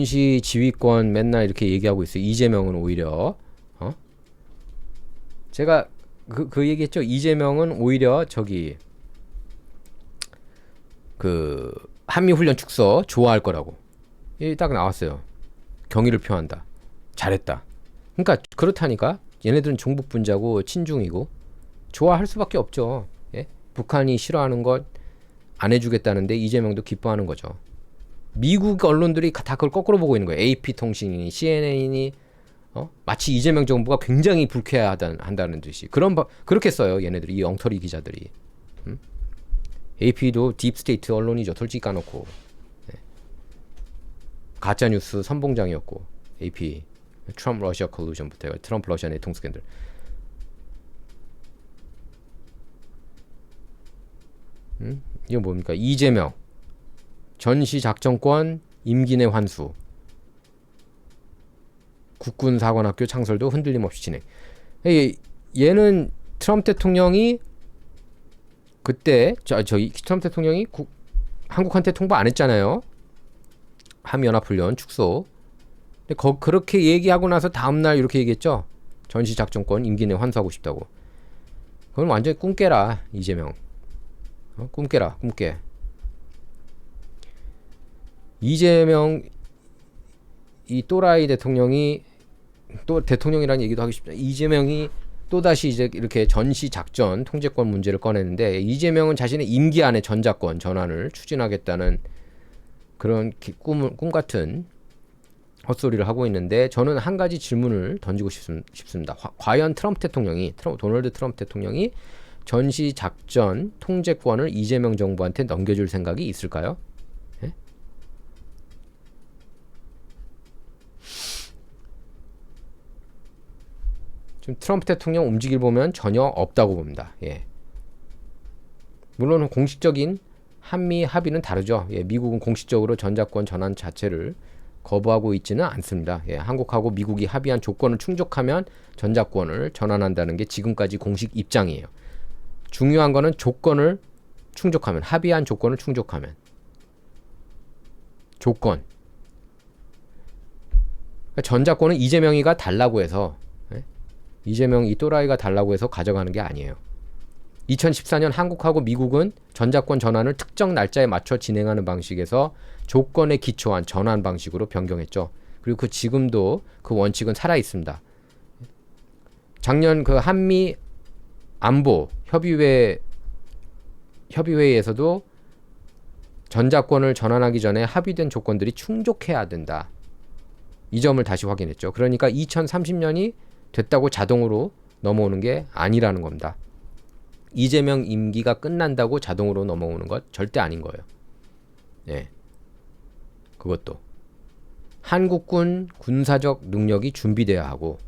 전시 지휘권 맨날 이렇게 얘기하고 있어요. 이재명은 오히려 제가 그 얘기했죠. 이재명은 오히려 저기 그 한미훈련 축소 좋아할 거라고. 이 딱 나왔어요. 경의를 표한다. 잘했다. 그러니까 그렇다니까. 얘네들은 종북분자고 친중이고 좋아할 수밖에 없죠. 예? 북한이 싫어하는 것 안 해주겠다는데 이재명도 기뻐하는 거죠. 미국 언론들이 다 그걸 거꾸로 보고 있는 거예요. AP통신이니 CNN이니 마치 이재명 정부가 굉장히 불쾌하다는 듯이 그렇게 써요. 얘네들이 이 엉터리 기자들이. AP도 딥스테이트 언론이죠. 솔직히 까놓고. 네. 가짜뉴스 선봉장이었고 AP 트럼프 러시아 콜루전부터 트럼프 러시아 내통 스캔들. 이건 뭡니까? 이재명 전시작전권 임기 내 환수, 국군사관학교 창설도 흔들림 없이 진행. 얘는 트럼프 대통령이 그때 트럼프 대통령이 한국한테 통보 안 했잖아요. 한미연합훈련 축소. 근데 그렇게 얘기하고 나서 다음날 이렇게 얘기했죠. 전시작전권 임기 내 환수하고 싶다고. 그건 완전히 꿈깨라 이재명. 꿈깨라 꿈깨. 이재명 이 또라이 대통령이 또 대통령이라는 얘기도 하기 쉽다. 이재명이 또다시 이제 이렇게 전시작전 통제권 문제를 꺼내는데 이재명은 자신의 임기 안에 전자권 전환을 추진하겠다는 그런 꿈 같은 헛소리를 하고 있는데 저는 한 가지 질문을 던지고 싶습니다. 과연 도널드 트럼프 대통령이 전시작전 통제권을 이재명 정부한테 넘겨줄 생각이 있을까요? 예? 지금 트럼프 대통령 움직일 보면 전혀 없다고 봅니다. 예. 물론 공식적인 한미 합의는 다르죠. 예, 미국은 공식적으로 전자권 전환 자체를 거부하고 있지는 않습니다. 예, 한국하고 미국이 합의한 조건을 충족하면 전자권을 전환한다는 게 지금까지 공식 입장이에요. 중요한 거는 조건을 충족하면, 합의한 조건을 충족하면. 조건. 그러니까 전자권은 이재명이가 달라고 해서, 이재명 이 또라이가 달라고 해서 가져가는 게 아니에요. 2014년 한국하고 미국은 전자권 전환을 특정 날짜에 맞춰 진행하는 방식에서 조건에 기초한 전환 방식으로 변경했죠. 그리고 지금도 그 원칙은 살아 있습니다. 작년 그 한미 안보 협의회에서도 전자권을 전환하기 전에 합의된 조건들이 충족해야 된다. 이 점을 다시 확인했죠. 그러니까 2030년이 됐다고 자동으로 넘어오는 게 아니라는 겁니다. 이재명 임기가 끝난다고 자동으로 넘어오는 것 절대 아닌 거예요. 예. 그것도 한국군 군사적 능력이 준비돼야 하고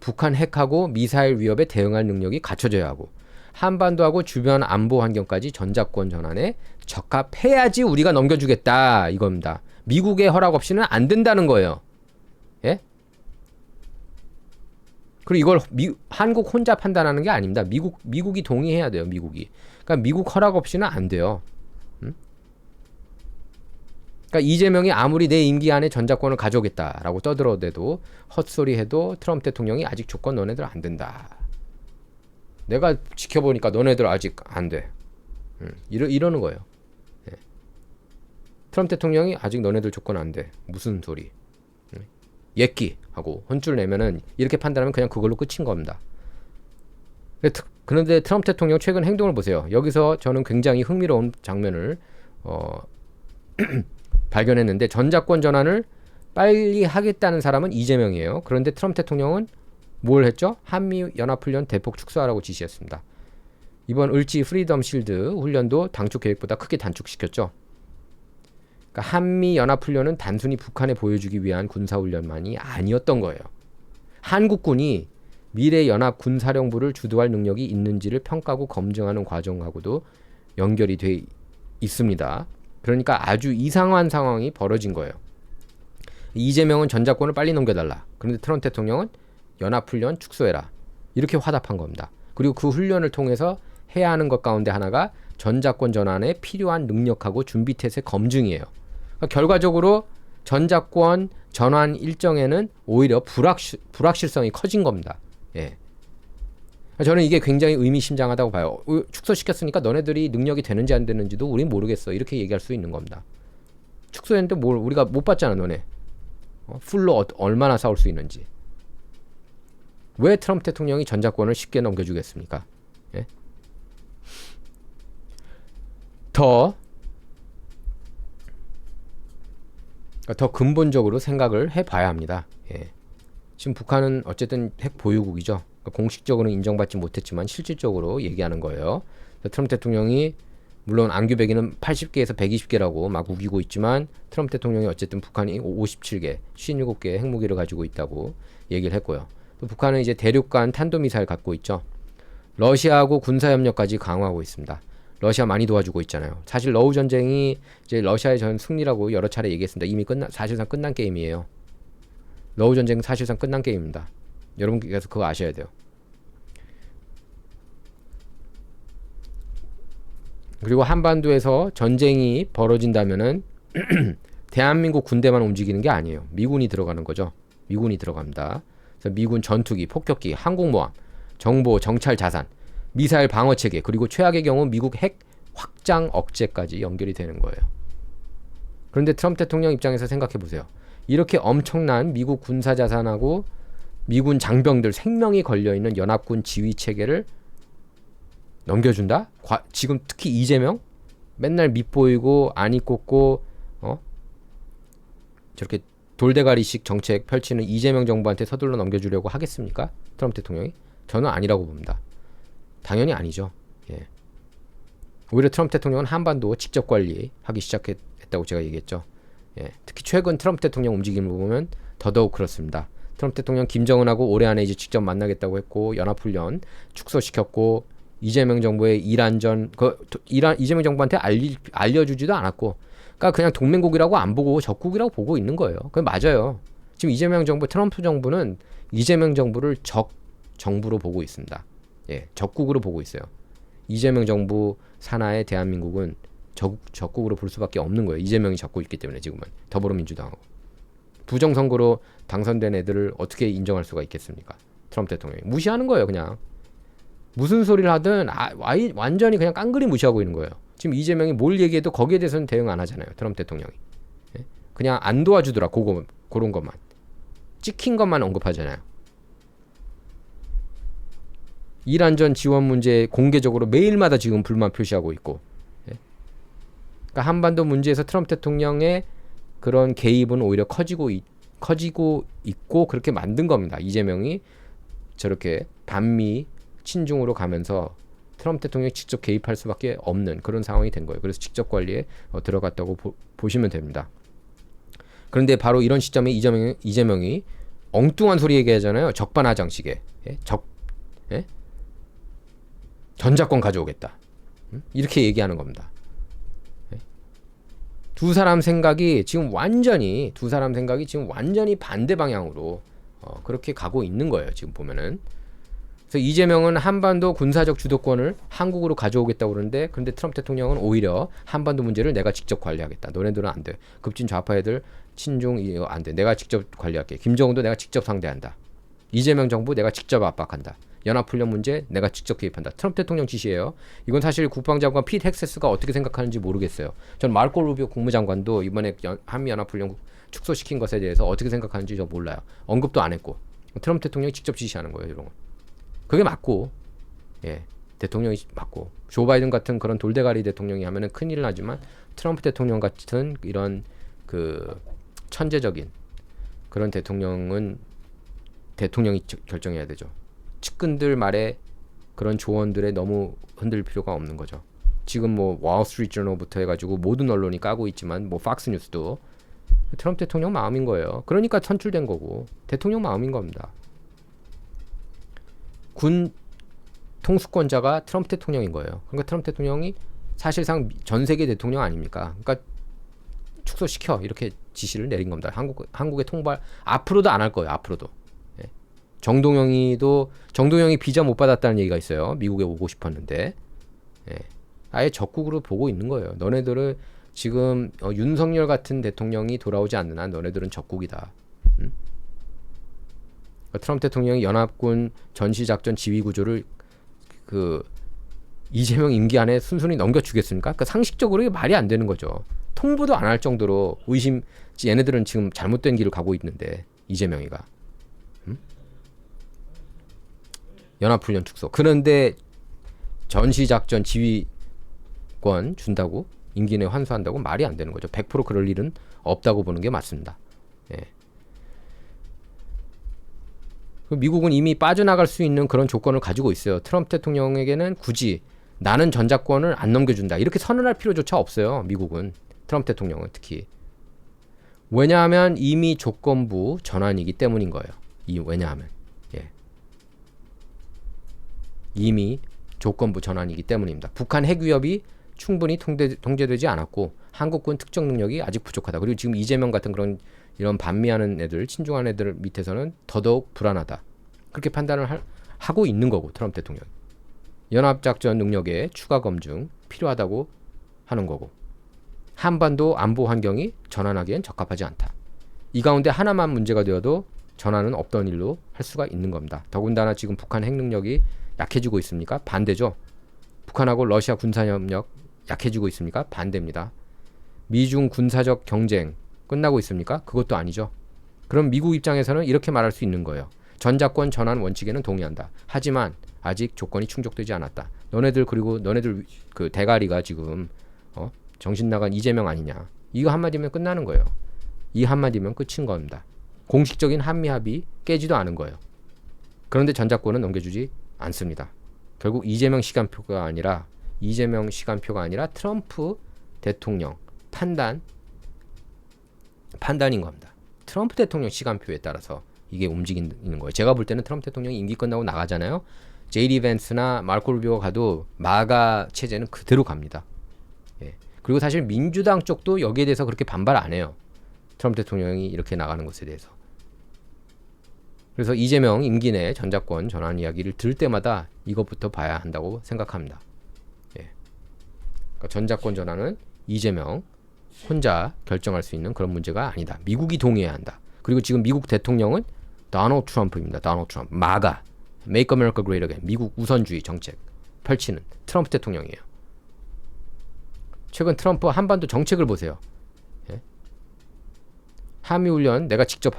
북한 핵하고 미사일 위협에 대응할 능력이 갖춰져야 하고 한반도하고 주변 안보 환경까지 전자권 전환에 적합해야지 우리가 넘겨주겠다 이겁니다. 미국의 허락 없이는 안 된다는 거예요. 예? 그리고 이걸 한국 혼자 판단하는 게 아닙니다. 미국이 동의해야 돼요. 미국이. 그러니까 미국 허락 없이는 안 돼요. 그러니까 이재명이 아무리 내 임기 안에 전자권을 가져오겠다라고 떠들어대도 헛소리 해도 트럼프 대통령이 아직 조건 너네들 안 된다. 내가 지켜보니까 너네들 아직 안 돼. 이러는 거예요. 네. 트럼프 대통령이 아직 너네들 조건 안 돼. 무슨 소리. 예끼 하고 혼쭐 내면은 이렇게 판단하면 그냥 그걸로 끝인 겁니다. 그런데 트럼프 대통령 최근 행동을 보세요. 여기서 저는 굉장히 흥미로운 장면을 발견했는데 전자권 전환을 빨리 하겠다는 사람은 이재명이에요. 그런데 트럼프 대통령은 뭘 했죠? 한미연합훈련 대폭 축소하라고 지시했습니다. 이번 을지 프리덤 실드 훈련도 당초 계획보다 크게 단축시켰죠. 그러니까 한미연합훈련은 단순히 북한에 보여주기 위한 군사훈련만이 아니었던 거예요. 한국군이 미래 연합 군사령부를 주도할 능력이 있는지를 평가하고 검증하는 과정하고도 연결이 돼 있습니다. 그러니까 아주 이상한 상황이 벌어진 거예요. 이재명은 전자권을 빨리 넘겨달라. 그런데 트럼프 대통령은 연합훈련 축소해라. 이렇게 화답한 겁니다. 그리고 그 훈련을 통해서 해야 하는 것 가운데 하나가 전자권 전환에 필요한 능력하고 준비 태세 검증이에요. 그러니까 결과적으로 전작권 전환 일정에는 오히려 불확실성이 커진 겁니다. 예. 저는 이게 굉장히 의미심장하다고 봐요. 축소시켰으니까 너네들이 능력이 되는지 안 되는지도 우린 모르겠어. 이렇게 얘기할 수 있는 겁니다. 축소했는데 뭘 우리가 못 봤잖아, 너네. 풀로 얼마나 싸울 수 있는지. 왜 트럼프 대통령이 전작권을 쉽게 넘겨주겠습니까? 예? 더 근본적으로 생각을 해봐야 합니다. 예. 지금 북한은 어쨌든 핵 보유국이죠. 공식적으로는 인정받지 못했지만 실질적으로 얘기하는 거예요. 트럼프 대통령이 물론 안규배기는 80개에서 120개라고 막 우기고 있지만 트럼프 대통령이 어쨌든 북한이 57개, 57개의 핵무기를 가지고 있다고 얘기를 했고요. 또 북한은 이제 대륙간 탄도미사일 갖고 있죠. 러시아하고 군사협력까지 강화하고 있습니다. 러시아 많이 도와주고 있잖아요. 사실 러우 전쟁이 이제 러시아의 전 승리라고 여러 차례 얘기했습니다. 이미 사실상 끝난 게임이에요. 러우 전쟁은 사실상 끝난 게임입니다. 여러분께서 그거 아셔야 돼요. 그리고 한반도에서 전쟁이 벌어진다면은 대한민국 군대만 움직이는 게 아니에요. 미군이 들어가는 거죠. 미군이 들어갑니다. 그래서 미군 전투기, 폭격기, 항공모함, 정보, 정찰 자산, 미사일 방어 체계, 그리고 최악의 경우 미국 핵 확장 억제까지 연결이 되는 거예요. 그런데 트럼프 대통령 입장에서 생각해 보세요. 이렇게 엄청난 미국 군사 자산하고 미군 장병들 생명이 걸려있는 연합군 지휘 체계를 넘겨준다? 지금 특히 이재명? 맨날 밑보이고 안이 꽂고 저렇게 돌대가리식 정책 펼치는 이재명 정부한테 서둘러 넘겨주려고 하겠습니까? 트럼프 대통령이? 저는 아니라고 봅니다. 당연히 아니죠. 예. 오히려 트럼프 대통령은 한반도 직접 관리하기 시작했다고 제가 얘기했죠. 예. 특히 최근 트럼프 대통령 움직임을 보면 더더욱 그렇습니다. 트럼프 대통령 김정은하고 올해 안에 이제 직접 만나겠다고 했고 연합훈련 축소시켰고 이재명 정부의 이란전 이재명 정부한테 알려주지도 않았고 그러니까 그냥 동맹국이라고 안 보고 적국이라고 보고 있는 거예요. 그게 맞아요. 지금 이재명 정부 트럼프 정부는 이재명 정부를 적 정부로 보고 있습니다. 예, 적국으로 보고 있어요. 이재명 정부 산하의 대한민국은 적국으로 볼 수밖에 없는 거예요. 이재명이 잡고 있기 때문에 지금은 더불어민주당하고 부정선거로 당선된 애들을 어떻게 인정할 수가 있겠습니까? 트럼프 대통령이 무시하는 거예요. 그냥 무슨 소리를 하든 완전히 그냥 깡그리 무시하고 있는 거예요. 지금 이재명이 뭘 얘기해도 거기에 대해서는 대응 안 하잖아요. 트럼프 대통령이. 예? 그냥 안 도와주더라. 그런 것만. 찍힌 것만 언급하잖아요. 이란전 지원 문제 공개적으로 매일마다 지금 불만 표시하고 있고. 예? 그러니까 한반도 문제에서 트럼프 대통령의 그런 개입은 오히려 커지고 있고 그렇게 만든 겁니다. 이재명이 저렇게 반미 친중으로 가면서 트럼프 대통령이 직접 개입할 수밖에 없는 그런 상황이 된 거예요. 그래서 직접 관리에 들어갔다고 보시면 됩니다. 그런데 바로 이런 시점에 이재명이 엉뚱한 소리 얘기하잖아요. 적반하장식에. 예? 예? 전작권 가져오겠다. 이렇게 얘기하는 겁니다. 예? 두 사람 생각이 지금 완전히 반대 방향으로 그렇게 가고 있는 거예요. 지금 보면은. 그래서 이재명은 한반도 군사적 주도권을 한국으로 가져오겠다고 그러는데 그런데 트럼프 대통령은 오히려 한반도 문제를 내가 직접 관리하겠다. 너네들은 안 돼. 급진 좌파 애들 친중 이거 안 돼. 내가 직접 관리할게. 김정은도 내가 직접 상대한다. 이재명 정부 내가 직접 압박한다. 연합훈련 문제 내가 직접 개입한다. 트럼프 대통령 지시예요. 이건 사실 국방장관 피트 헥세스가 어떻게 생각하는지 모르겠어요. 전 마르코 루비오 국무장관도 이번에 한미연합훈련 축소시킨 것에 대해서 어떻게 생각하는지 저 몰라요. 언급도 안 했고 트럼프 대통령이 직접 지시하는 거예요. 이런 거. 그게 맞고, 예, 대통령이 맞고, 조 바이든 같은 그런 돌대가리 대통령이 하면은 큰일 나지만 트럼프 대통령 같은 이런 그 천재적인 그런 대통령은 대통령이 결정해야 되죠. 측근들 말에 그런 조언들에 너무 흔들 필요가 없는 거죠. 지금 뭐 월스트리트 저널부터 해가지고 모든 언론이 까고 있지만 뭐 팍스뉴스도 트럼프 대통령 마음인 거예요. 그러니까 선출된 거고 대통령 마음인 겁니다. 군 통수권자가 트럼프 대통령인 거예요. 그러니까 트럼프 대통령이 사실상 전 세계 대통령 아닙니까? 그러니까 축소시켜 이렇게 지시를 내린 겁니다. 한국의 통발 앞으로도 안 할 거예요. 앞으로도. 예. 정동영이 비자 못 받았다는 얘기가 있어요. 미국에 오고 싶었는데 예. 아예 적국으로 보고 있는 거예요. 너네들을 지금 윤석열 같은 대통령이 돌아오지 않는 한 너네들은 적국이다. 응? 트럼프 대통령이 연합군 전시작전 지휘구조를 그 이재명 임기 안에 순순히 넘겨주겠습니까? 그러니까 상식적으로 이게 말이 안 되는 거죠. 통보도 안 할 정도로 얘네들은 지금 잘못된 길을 가고 있는데 이재명이가 연합훈련 축소. 그런데 전시작전 지휘권 준다고 임기 내에 환수한다고 말이 안 되는 거죠. 100% 그럴 일은 없다고 보는 게 맞습니다. 예. 미국은 이미 빠져나갈 수 있는 그런 조건을 가지고 있어요. 트럼프 대통령에게는 굳이 나는 전작권을 안 넘겨준다 이렇게 선언할 필요조차 없어요. 미국은 트럼프 대통령은 특히 왜냐하면 이미 조건부 전환이기 때문인 거예요. 왜냐하면 이미 조건부 전환이기 때문입니다. 북한 핵 위협이 충분히 통제되지 않았고 한국군 특정 능력이 아직 부족하다. 그리고 지금 이재명 같은 그런 이런 반미하는 애들, 친중한 애들 밑에서는 더더욱 불안하다. 그렇게 판단을 하고 있는 거고 트럼프 대통령. 연합작전 능력의 추가 검증 필요하다고 하는 거고. 한반도 안보 환경이 전환하기엔 적합하지 않다. 이 가운데 하나만 문제가 되어도 전환은 없던 일로 할 수가 있는 겁니다. 더군다나 지금 북한 핵 능력이 약해지고 있습니까? 반대죠. 북한하고 러시아 군사협력 약해지고 있습니까? 반대입니다. 미중 군사적 경쟁 끝나고 있습니까? 그것도 아니죠. 그럼 미국 입장에서는 이렇게 말할 수 있는 거예요. 전작권 전환 원칙에는 동의한다. 하지만 아직 조건이 충족되지 않았다. 너네들 그 대가리가 지금 정신 나간 이재명 아니냐. 이거 한마디면 끝나는 거예요. 이 한마디면 끝인 겁니다. 공식적인 한미 합의 깨지도 않은 거예요. 그런데 전작권은 넘겨주지 않습니다. 결국 이재명 시간표가 아니라 트럼프 대통령 판단인 겁니다. 트럼프 대통령 시간표에 따라서 이게 움직이는 거예요. 제가 볼 때는 트럼프 대통령이 임기 끝나고 나가잖아요. 제이디 벤스나 마르코 루비오가 가도 마가 체제는 그대로 갑니다. 예. 그리고 사실 민주당 쪽도 여기에 대해서 그렇게 반발 안 해요. 트럼프 대통령이 이렇게 나가는 것에 대해서. 그래서 이재명 임기 내 전작권 전환 이야기를 들을 때마다 이것부터 봐야 한다고 생각합니다. 예. 그러니까 전작권 전환은 이재명 혼자 결정할 수 있는 그런 문제가 아니다. 미국이 동의해야 한다. 그리고 지금 미국 대통령은 도널드 트럼프입니다. 도널드 트럼프. 마가. Make America Great Again. 미국 우선주의 정책 펼치는 트럼프 대통령이에요. 최근 트럼프 한반도 정책을 보세요. 예? 한미훈련 내가 직접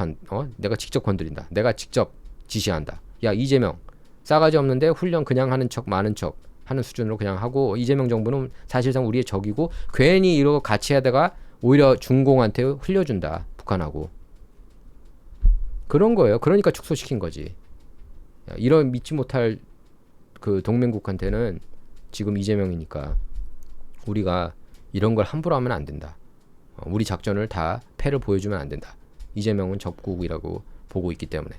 건드린다. 내가 직접 지시한다. 야 이재명 싸가지 없는데 훈련 그냥 하는 척 많은 척 하는 수준으로 그냥 하고 이재명 정부는 사실상 우리의 적이고 괜히 이러고 같이 하다가 오히려 중공한테 흘려준다. 북한하고. 그런 거예요. 그러니까 축소시킨 거지. 야, 이런 믿지 못할 그 동맹국한테는 지금 이재명이니까 우리가 이런 걸 함부로 하면 안 된다. 우리 작전을 다 패를 보여주면 안 된다. 이재명은 적국이라고 보고 있기 때문에.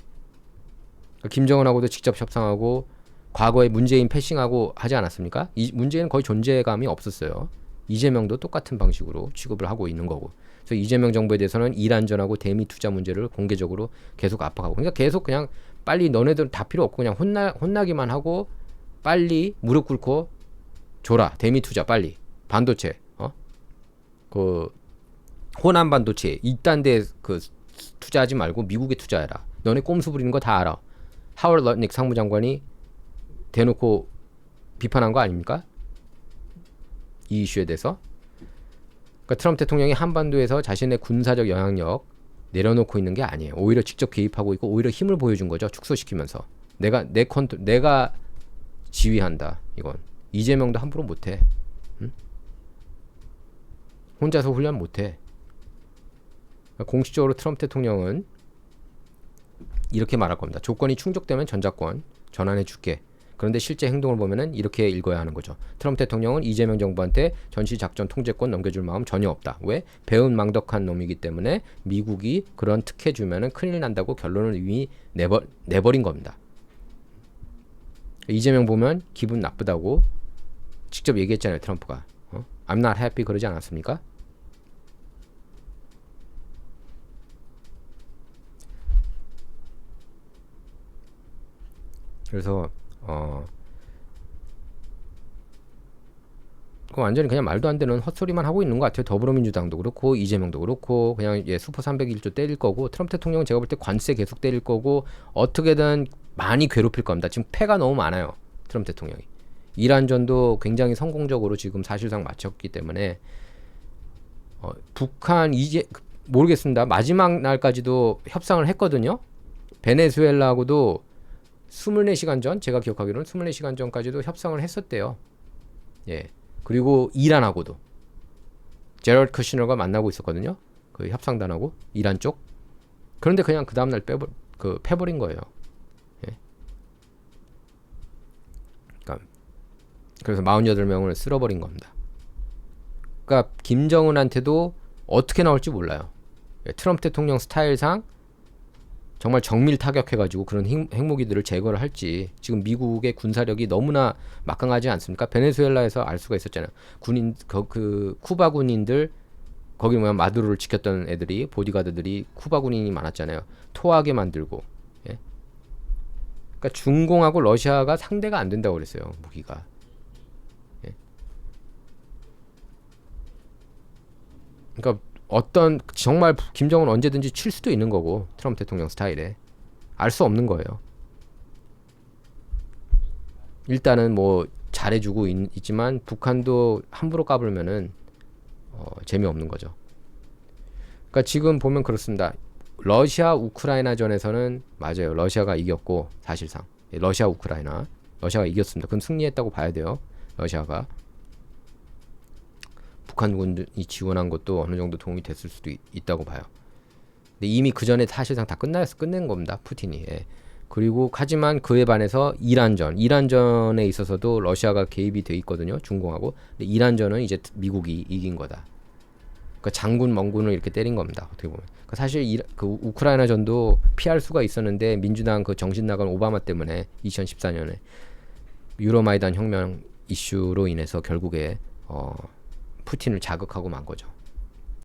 김정은하고도 직접 협상하고 과거에 문재인 패싱하고 하지 않았습니까? 문재인은 거의 존재감이 없었어요. 이재명도 똑같은 방식으로 취급을 하고 있는 거고. 그래서 이재명 정부에 대해서는 이란전하고 대미 투자 문제를 공개적으로 계속 압박하고. 그러니까 계속 그냥 빨리 너네들 다 필요 없고 그냥 혼나기만 하고 빨리 무릎 꿇고 줘라. 대미 투자 빨리. 반도체. 그 호남 반도체 이딴 데 그 투자하지 말고 미국에 투자해라. 너네 꼼수 부리는 거 다 알아. 하워드 럿닉 상무장관이 대놓고 비판한 거 아닙니까? 이 이슈에 대해서. 그러니까 트럼프 대통령이 한반도에서 자신의 군사적 영향력 내려놓고 있는 게 아니에요. 오히려 직접 개입하고 있고 오히려 힘을 보여준 거죠. 축소시키면서. 내가 지휘한다. 이건. 이재명도 함부로 못해. 응? 혼자서 훈련 못해. 그러니까 공식적으로 트럼프 대통령은 이렇게 말할 겁니다. 조건이 충족되면 전작권 전환해 줄게. 그런데 실제 행동을 보면은 이렇게 읽어야 하는 거죠. 트럼프 대통령은 이재명 정부한테 전시작전 통제권 넘겨줄 마음 전혀 없다. 왜? 배은망덕한 놈이기 때문에 미국이 그런 특혜 주면은 큰일 난다고 결론을 이미 내버린 겁니다. 이재명 보면 기분 나쁘다고 직접 얘기했잖아요. 트럼프가. I'm not happy 그러지 않았습니까? 그래서 그 완전히 그냥 말도 안 되는 헛소리만 하고 있는 것 같아요. 더불어민주당도 그렇고 이재명도 그렇고 그냥 슈퍼 301조 때릴 거고 트럼프 대통령은 제가 볼 때 관세 계속 때릴 거고 어떻게든 많이 괴롭힐 겁니다. 지금 패가 너무 많아요. 트럼프 대통령이. 이란전도 굉장히 성공적으로 지금 사실상 마쳤기 때문에 북한 이제 모르겠습니다. 마지막 날까지도 협상을 했거든요. 베네수엘라하고도 24시간 전 제가 기억하기로는 24시간 전까지도 협상을 했었대요. 예. 그리고 이란하고도 제럴드 쿠시너가 만나고 있었거든요. 그 협상단하고 이란 쪽. 그런데 그냥 그 다음날 패버린 거예요. 예. 그러니까 그래서 48명을 쓸어버린 겁니다. 그러니까 김정은한테도 어떻게 나올지 몰라요. 예. 트럼프 대통령 스타일상 정말 정밀 타격해가지고 그런 핵무기들을 제거를 할지. 지금 미국의 군사력이 너무나 막강하지 않습니까? 베네수엘라에서 알 수가 있었잖아요. 그 쿠바 군인들 거기 마두로를 지켰던 애들이 보디가드들이 쿠바 군인이 많았잖아요. 토하게 만들고. 예? 그러니까 중공하고 러시아가 상대가 안 된다고 그랬어요. 무기가. 예? 그러니까 어떤 정말 김정은 언제든지 칠 수도 있는 거고 트럼프 대통령 스타일에 알 수 없는 거예요. 일단은 뭐 잘해주고 있지만 북한도 함부로 까불면은 재미없는 거죠. 그러니까 지금 보면 그렇습니다. 러시아 우크라이나 전에서는 맞아요. 러시아가 이겼고 사실상 러시아 우크라이나 러시아가 이겼습니다. 그건 승리했다고 봐야 돼요. 러시아가. 북한군이 지원한 것도 어느 정도 도움이 됐을 수도 있다고 봐요. 근데 이미 그 전에 사실상 다 끝낸 겁니다. 푸틴이. 예. 그리고 하지만 그에 반해서 이란전에 있어서도 러시아가 개입이 돼 있거든요. 중공하고. 근데 이란전은 이제 미국이 이긴 거다. 그러니까 장군 멍군을 이렇게 때린 겁니다. 어떻게 보면. 그러니까 사실 그 우크라이나 전도 피할 수가 있었는데 민주당 그 정신 나간 오바마 때문에 2014년에 유로마이단 혁명 이슈로 인해서 결국에 푸틴을 자극하고 만 거죠.